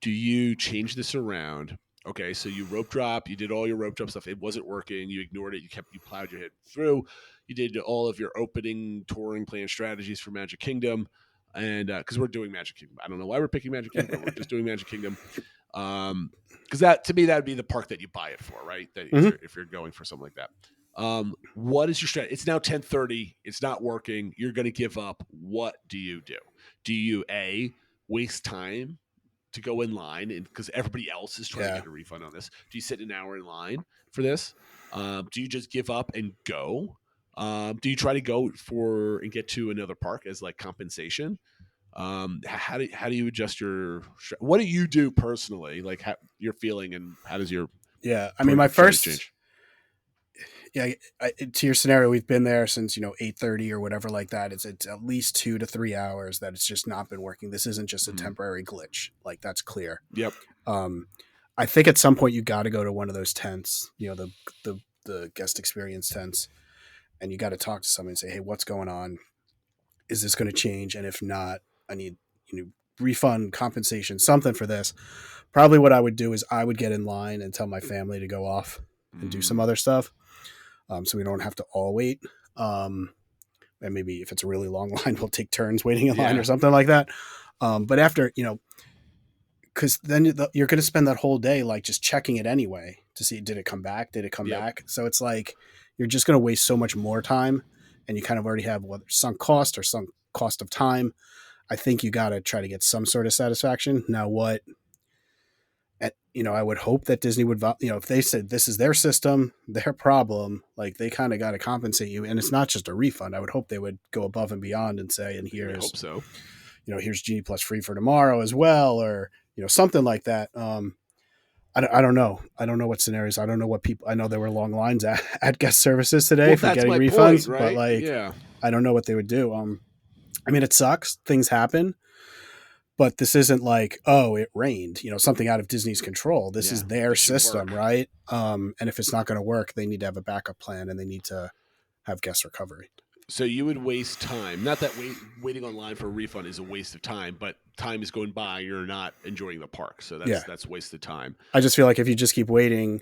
do you change this around? Okay, so you rope drop, you did all your rope drop stuff. It wasn't working. You ignored it. You plowed your head through. You did all of your opening touring plan strategies for Magic Kingdom. And because we're doing Magic Kingdom. I don't know why we're picking Magic Kingdom. We're just doing Magic Kingdom. Because that, to me, that would be the park that you buy it for, right? That if you're going for something like that. What is your strategy? It's now 10:30. It's not working. You're going to give up. What do you do? Do you, A, waste time to go in line and because everybody else is trying to get a refund on this? Do you sit an hour in line for this? Do you just give up and go? Do you try to go for and get to another park as like compensation? How do you adjust your? What do you do personally? Like how you're feeling and how does your? Yeah, I mean, my first. Change? Yeah, to your scenario, we've been there since 8:30 or whatever like that. It's at least 2 to 3 hours that it's just not been working. This isn't just a temporary glitch. Like that's clear. Yep. I think at some point you got to go to one of those tents. The guest experience tents, and you got to talk to somebody and say, "Hey, what's going on? Is this going to change? And if not, I need refund, compensation, something for this." Probably what I would do is I would get in line and tell my family to go off and do some other stuff. So we don't have to all wait. And maybe if it's a really long line, we'll take turns waiting in line or something like that. But after, because then you're going to spend that whole day like just checking it anyway to see, did it come back? Did it come back? So it's like, you're just going to waste so much more time and you kind of already have whether sunk cost or sunk cost of time. I think you got to try to get some sort of satisfaction. Now I would hope that Disney would, if they said this is their system, their problem, like they kind of got to compensate you. And it's not just a refund. I would hope they would go above and beyond and say, and here's, I hope so. Here's Genie Plus free for tomorrow as well, or, something like that. I don't know. I don't know what scenarios. I don't know what people, I know there were long lines at guest services today for getting refunds, point, right? But I don't know what they would do. I mean, it sucks. Things happen. But this isn't like, oh, it rained, something out of Disney's control. This is their system, right? And if it's not going to work, they need to have a backup plan and they need to have guest recovery. So you would waste time. Not that waiting online for a refund is a waste of time, but time is going by. You're not enjoying the park. So that's wasted time. I just feel like if you just keep waiting,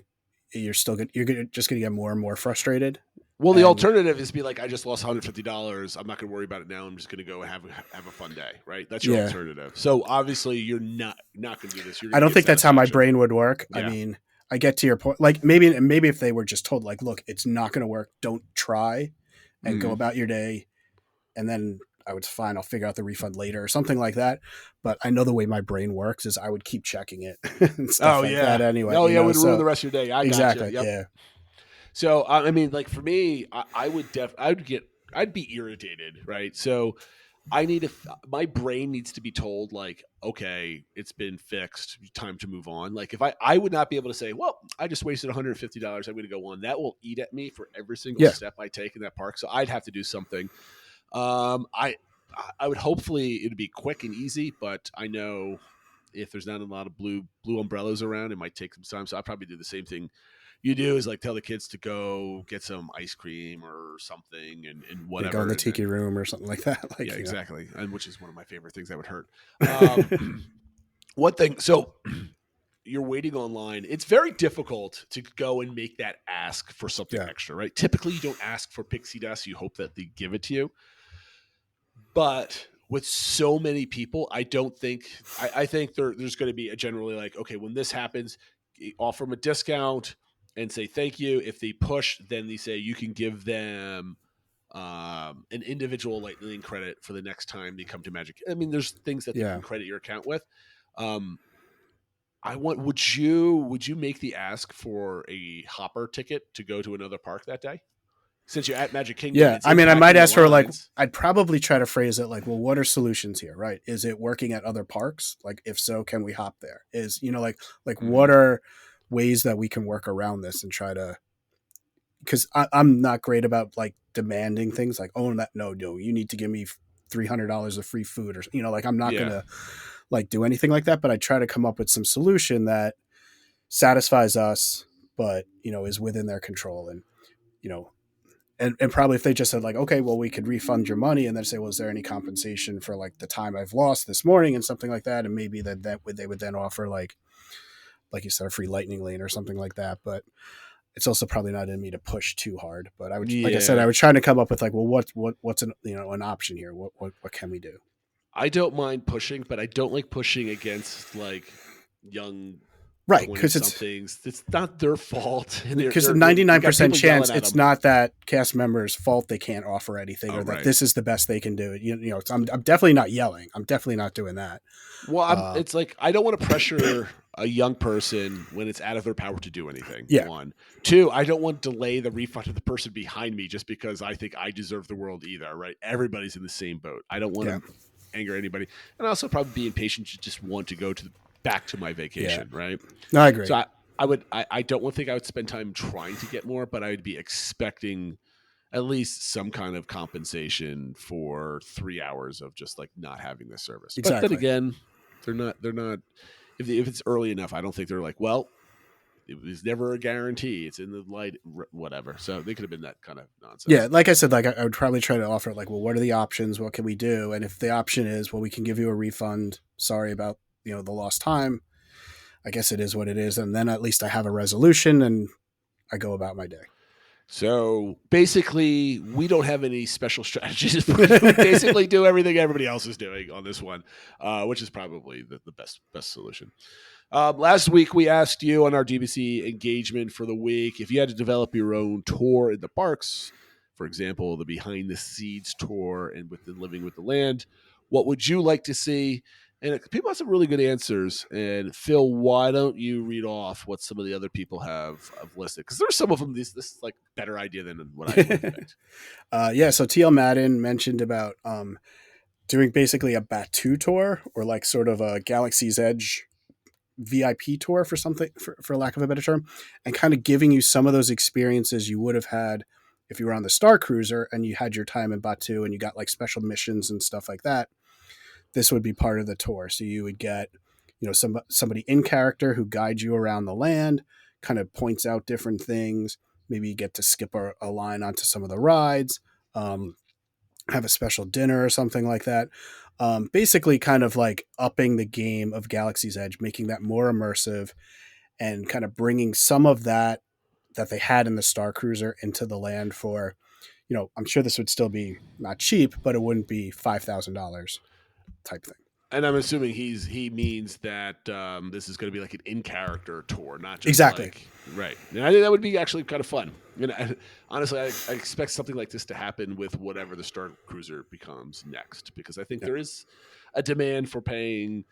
you're just going to get more and more frustrated. Well, the alternative is be like, I just lost $150. I'm not going to worry about it now. I'm just going to go have a fun day, right? That's your alternative. So obviously, you're not going to do this. I don't think that's how my brain would work. Yeah. I mean, I get to your point. Like maybe if they were just told, like, look, it's not going to work. Don't try, and go about your day, and then I would fine. I'll figure out the refund later or something like that. But I know the way my brain works is I would keep checking it and stuff that anyway. Oh yeah, it would ruin the rest of your day. Exactly. Gotcha. Yep. Yeah. So, I mean, like for me, I'd be irritated, right? So my brain needs to be told like, okay, it's been fixed. Time to move on. Like if I would not be able to say, well, I just wasted $150. I'm going to go on. That will eat at me for every single step I take in that park. So I'd have to do something. I would hopefully it'd be quick and easy, but I know if there's not a lot of blue umbrellas around, it might take some time. So I'll probably do the same thing you do is like tell the kids to go get some ice cream or something and whatever. Go in the tiki room or something like that. Like, exactly. And which is one of my favorite things that would hurt. One thing. So you're waiting online. It's very difficult to go and make that ask for something extra, right? Typically you don't ask for pixie dust. You hope that they give it to you. But with so many people, I think there's going to be a generally like, okay, when this happens, offer them a discount and say thank you. If they push, then they say you can give them an individual Lightning credit for the next time they come to Magic. I mean, there's things that they can credit your account with. Would you make the ask for a hopper ticket to go to another park that day? Since you're at Magic Kingdom, Yeah, it's I mean, I might impacting ask the for like, lines. I'd probably try to phrase it like, well, what are solutions here, right? Is it working at other parks? Like, if so, can we hop there? Is, like what are ways that we can work around this and try to, because I'm not great about like demanding things like, oh, no, you need to give me $300 of free food or, like I'm not going to like do anything like that, but I try to come up with some solution that satisfies us, but, is within their control. And, you know, and probably if they just said like, okay, well, we could refund your money, and then say, well, is there any compensation for like the time I've lost this morning and something like that, and maybe they would then offer like you said, a free lightning lane or something like that. But it's also probably not in me to push too hard. But I would, like I said, I was trying to come up with like, well, what's an option here? What can we do? I don't mind pushing, but I don't like pushing against like young. Right, because it's not their fault. Because 99% chance it's not that cast member's fault they can't offer anything, or that this is the best they can do. I'm definitely not yelling. I'm definitely not doing that. Well, it's like I don't want to pressure a young person when it's out of their power to do anything. Yeah. 1, 2, I don't want to delay the refund of the person behind me just because I think I deserve the world either. Right? Everybody's in the same boat. I don't want to anger anybody, and I also probably be impatient to just want to go back to my vacation, right? No, I agree. So I don't think I would spend time trying to get more, but I would be expecting at least some kind of compensation for 3 hours of just like not having this service. Exactly. But then again, they're not if it's early enough, I don't think they're like, well, it was never a guarantee. It's in the light, whatever. So they could have been that kind of nonsense. Yeah, like I said, like I would probably try to offer like, well, what are the options? What can we do? And if the option is, well, we can give you a refund. Sorry about the lost time. I guess it is what it is, and then at least I have a resolution and I go about my day. So basically, we don't have any special strategies. We basically do everything everybody else is doing on this one, which is probably the best solution. Last week, we asked you on our DBC engagement for the week if you had to develop your own tour in the parks, for example, the behind the scenes tour and with the living with the land, what would you like to see? And people have some really good answers. And Phil, why don't you read off what some of the other people have listed? Because there's some of them, this is like better idea than what I picked. So TL Madden mentioned about doing basically a Batuu tour, or like sort of a Galaxy's Edge VIP tour for something, for lack of a better term, and kind of giving you some of those experiences you would have had if you were on the Star Cruiser and you had your time in Batuu and you got like special missions and stuff like that. This would be part of the tour. So you would get, somebody in character who guides you around the land, kind of points out different things. Maybe you get to skip a line onto some of the rides, have a special dinner or something like that. Basically kind of like upping the game of Galaxy's Edge, making that more immersive and kind of bringing some of that they had in the Star Cruiser into the land for, I'm sure this would still be not cheap, but it wouldn't be $5,000 type thing. And I'm assuming he means that this is going to be like an in-character tour, not just exactly right. And I think that would be actually kind of fun. Honestly, I expect something like this to happen with whatever the Star Cruiser becomes next, because I think there is a demand for paying,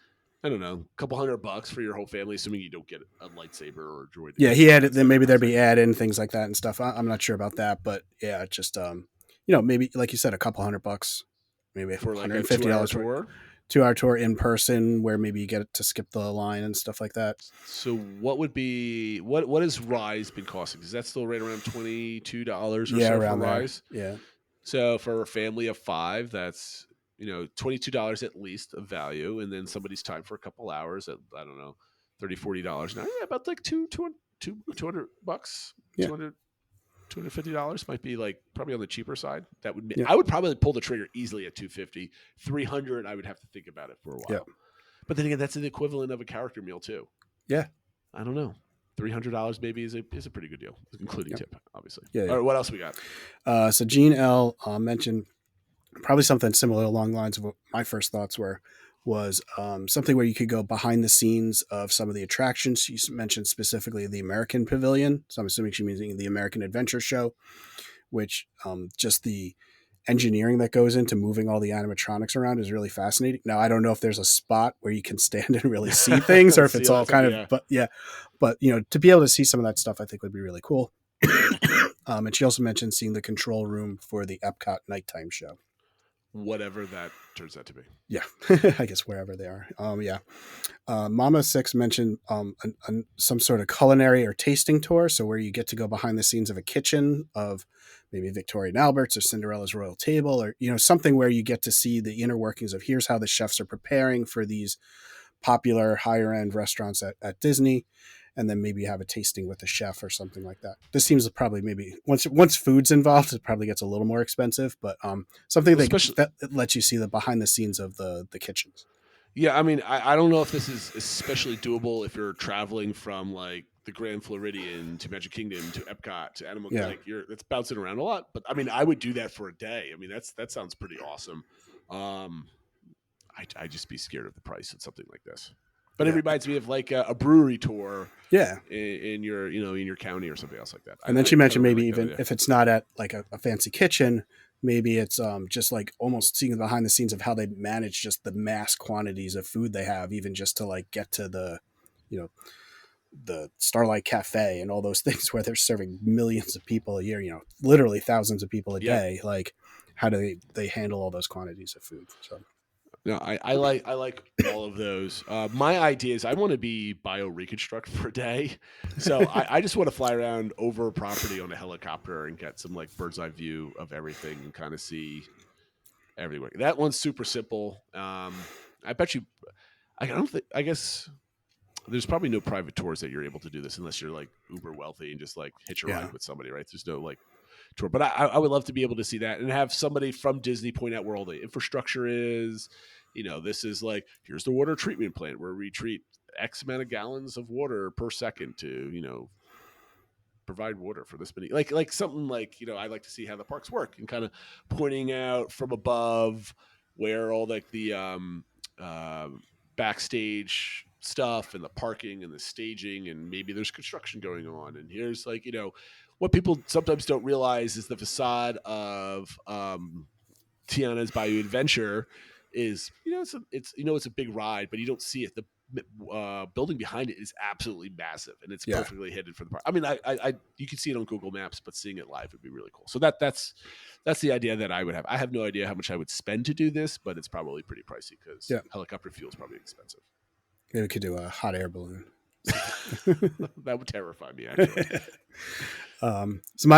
I don't know, a couple $100 for your whole family, assuming you don't get a lightsaber or a droid. Yeah, he added. Then maybe there'd be add-in things like that and stuff. I'm not sure about that, but yeah, just maybe like you said, a couple $100, maybe for like $150 tour. 2-hour tour in person, where maybe you get to skip the line and stuff like that. So what would be what has Rise been costing? Is that still right around $22 or so around for there. Rise? Yeah. So for a family of 5, that's $22 at least of value, and then somebody's time for a couple hours at, I don't know, $30-$40 now. Yeah, about like $200. Yeah. $250 might be like probably on the cheaper side. That would be, I would probably pull the trigger easily at $250. $300, I would have to think about it for a while. Yeah. But then again, that's the equivalent of a character meal too. Yeah. I don't know. $300 maybe is a pretty good deal, including tip, obviously. Yeah. All right, what else we got? So Gene L mentioned probably something similar along the lines of what my first thoughts was something where you could go behind the scenes of some of the attractions. You mentioned specifically the American Pavilion. So I'm assuming she means the American Adventure Show, which just the engineering that goes into moving all the animatronics around is really fascinating. Now, I don't know if there's a spot where you can stand and really see things, or if it's all kind of, but to be able to see some of that stuff, I think would be really cool. And she also mentioned seeing the control room for the Epcot nighttime show. Whatever that turns out to be. Yeah, I guess wherever they are. Mama Six mentioned some sort of culinary or tasting tour, so where you get to go behind the scenes of a kitchen of maybe Victoria and Albert's or Cinderella's Royal Table, or something where you get to see the inner workings of here's how the chefs are preparing for these popular higher end restaurants at Disney. And then maybe have a tasting with a chef or something like that. This seems probably maybe once food's involved, it probably gets a little more expensive, but something that lets you see the behind the scenes of the kitchens. Yeah, I mean, I don't know if this is especially doable if you're traveling from like the Grand Floridian to Magic Kingdom to Epcot to Animal Kingdom. Like that's bouncing around a lot, but I mean, I would do that for a day. I mean, that sounds pretty awesome. I'd just be scared of the price of something like this. But it reminds me of like a brewery tour, in your county or something else like that. And then she mentioned maybe even if it's not at like a fancy kitchen, maybe it's just like almost seeing behind the scenes of how they manage just the mass quantities of food they have, even just to like get to the Starlight Cafe and all those things where they're serving millions of people a year, literally thousands of people a day. Like, how do they handle all those quantities of food? So. No, I like all of those. My idea is I want to be bio-reconstruct for a day. So I just want to fly around over property on a helicopter and get some like bird's eye view of everything and kind of see everywhere. That one's super simple. I bet you, I guess there's probably no private tours that you're able to do this unless you're like uber wealthy and just like hitch a ride with somebody, right? There's no like tour, but I would love to be able to see that and have somebody from Disney point out where all the infrastructure is. This is like, here's the water treatment plant where we treat X amount of gallons of water per second to, provide water for this many, like something like, I like to see how the parks work and kind of pointing out from above where all like the backstage stuff and the parking and the staging, and maybe there's construction going on. And here's like, what people sometimes don't realize is the facade of Tiana's Bayou Adventure is, it's a big ride, but you don't see it. The building behind it is absolutely massive, and it's perfectly hidden from the park. I mean, I you can see it on Google Maps, but seeing it live would be really cool. So that's the idea that I would have. I have no idea how much I would spend to do this, but it's probably pretty pricey because helicopter fuel is probably expensive. Maybe we could do a hot air balloon. That would terrify me, actually. So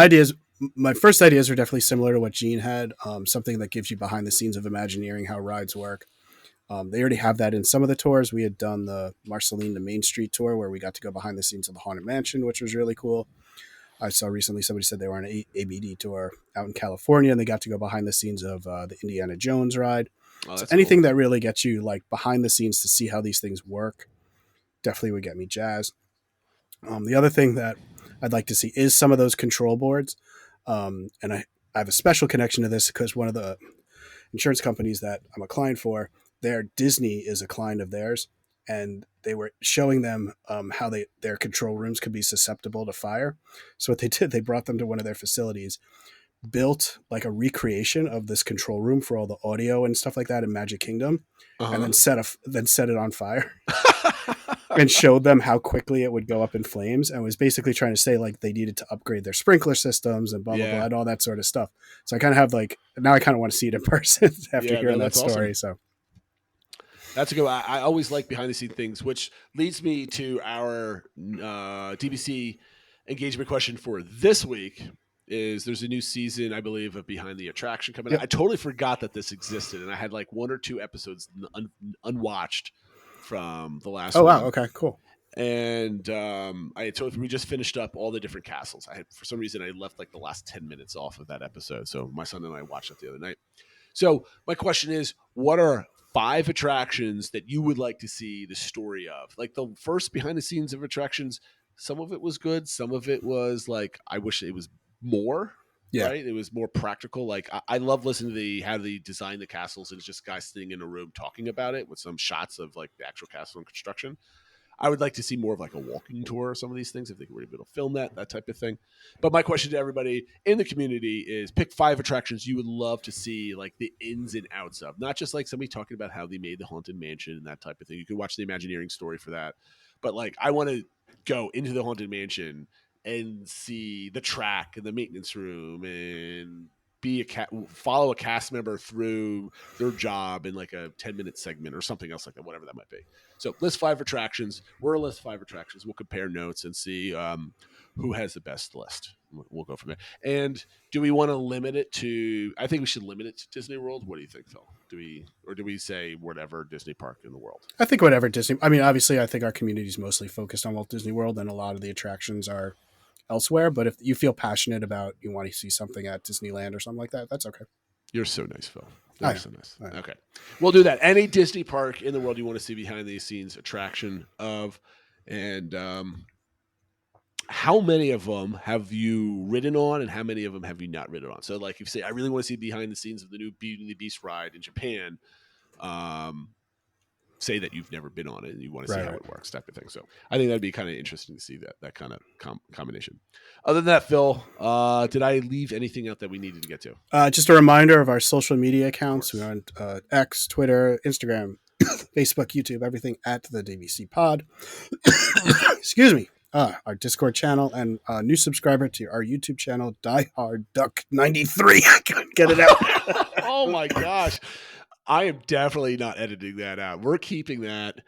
my first ideas are definitely similar to what Gene had. Something that gives you behind the scenes of Imagineering how rides work. They already have that in some of the tours. We had done the Marceline to Main Street tour where we got to go behind the scenes of the Haunted Mansion, which was really cool. I saw recently somebody said they were on an ABD tour out in California, and they got to go behind the scenes of the Indiana Jones ride. So anything that really gets you like behind the scenes to see how these things work definitely would get me jazzed. The other thing that I'd like to see is some of those control boards. And I have a special connection to this because one of the insurance companies that I'm a client for, Disney is a client of theirs, and they were showing them how their control rooms could be susceptible to fire. So what they did, they brought them to one of their facilities, built like a recreation of this control room for all the audio and stuff like that in Magic Kingdom, and then set it on fire. And showed them how quickly it would go up in flames, and was basically trying to say like they needed to upgrade their sprinkler systems and blah blah blah and all that sort of stuff. So I kind of have like, now I kind of want to see it in person after hearing that story. Awesome. So that's a good. I always like behind the scene things, which leads me to our DVC engagement question for this week. There's a new season, I believe, of Behind the Attraction coming out. I totally forgot that this existed, and I had like 1 or 2 episodes unwatched from the last one. Oh, wow. Okay, cool. And we just finished up all the different castles. For some reason, I left like the last 10 minutes off of that episode. So my son and I watched it the other night. So my question is, what are 5 attractions that you would like to see the story of? Like the first behind the scenes of attractions, some of it was good. Some of it was like, I wish it was more. Yeah. Right? It was more practical. Like I love listening to how they design the castles, and it's just guys sitting in a room talking about it with some shots of like the actual castle and construction. I would like to see more of like a walking tour of some of these things if they were able to film that type of thing. But my question to everybody in the community is pick 5 attractions you would love to see like the ins and outs of. Not just like somebody talking about how they made the Haunted Mansion and that type of thing. You could watch the Imagineering story for that. But like I want to go into the Haunted Mansion and see the track and the maintenance room and follow a cast member through their job in like a 10-minute segment or something else like that, whatever that might be. So list 5 attractions. We'll list 5 attractions. We'll compare notes and see who has the best list. We'll go from there. And do we want to limit it to? I think we should limit it to Disney World. What do you think, Phil? Do we say whatever Disney park in the world? I think whatever Disney. I mean, obviously, I think our community is mostly focused on Walt Disney World, and a lot of the attractions are elsewhere. But if you feel passionate about you want to see something at Disneyland or something like that, that's okay. You're so nice, Phil. You're so nice. Okay, we'll do that. Any Disney park in the world you want to see behind the scenes attraction of, and how many of them have you ridden on, and how many of them have you not ridden on? So, like, if you say, I really want to see behind the scenes of the new Beauty and the Beast ride in Japan, say that you've never been on it and you want to see how it works, type of thing. So, I think that'd be kind of interesting to see that kind of combination. Other than that, Phil, did I leave anything out that we needed to get to? Just a reminder of our social media accounts. We're on X, Twitter, Instagram, Facebook, YouTube, everything at the DVC Pod. Excuse me. Our Discord channel and a new subscriber to our YouTube channel, Die Hard Duck 93. I couldn't get it out. Oh my gosh. I am definitely not editing that out. We're keeping that.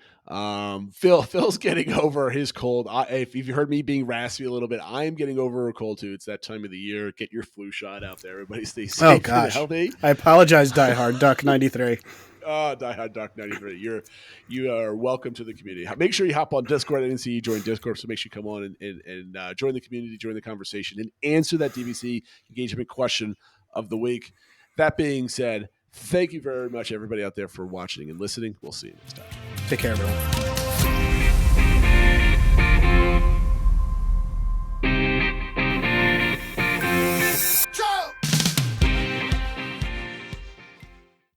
Phil's getting over his cold. If you heard me being raspy a little bit, I am getting over a cold too. It's that time of the year. Get your flu shot out there. Everybody stay safe and healthy. I apologize, Die Hard Duck 93. Die Hard Duck 93. You are welcome to the community. Make sure you hop on Discord. I didn't see you join Discord, so make sure you come on and join the community, join the conversation, and answer that DVC engagement question of the week. That being said, thank you very much, everybody out there, for watching and listening. We'll see you next time. Take care, everyone.